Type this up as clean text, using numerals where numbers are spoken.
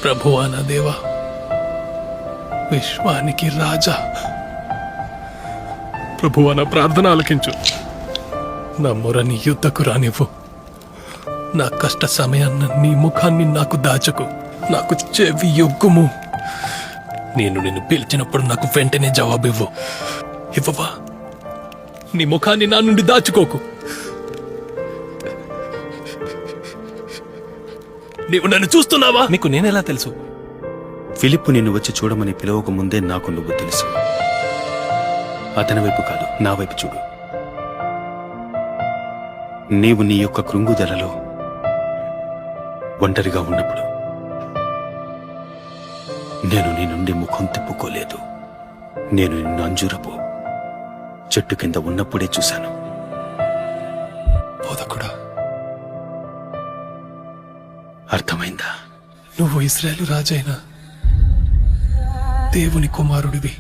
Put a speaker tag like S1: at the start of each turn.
S1: ప్రభువా నా దేవా, విశ్వానికి రాజా, ప్రభువా నా ప్రార్థన ఆలకించు. నా మొరని యుద్ధకు రానివ్వు. నా కష్ట సమయాన్న నీ ముఖాన్ని నాకు దాచకు. నాకు చెవి యొగ్గుము. నేను నిన్ను పిలిచినప్పుడు నాకు వెంటనే జవాబివ్వు. ఇవ్వవా? నీ ముఖాన్ని నా నుండి దాచుకోకు. నీవు నన్ను చూస్తున్నావా?
S2: నీకు నేనెలా తెలుసు?
S3: ఫిలిప్పు నిన్ను వచ్చి చూడమని పిలవక ముందే నాకు నువ్వు తెలుసు. అతని వైపు కాదు, నా వైపు చూడు. నీవు నీ యొక్క కృంగుదలలో ఒంటరిగా ఉన్నప్పుడు నేను నీ నుండి ముఖం తిప్పుకోలేదు. నేను నిన్ను అంజూరపు చెట్టు కింద ఉన్నప్పుడే చూశాను.
S1: బోధకుడా,
S3: అర్థమైందా?
S1: నువ్వు ఇశ్రాయేలు రాజైన దేవుని కుమారుడివి.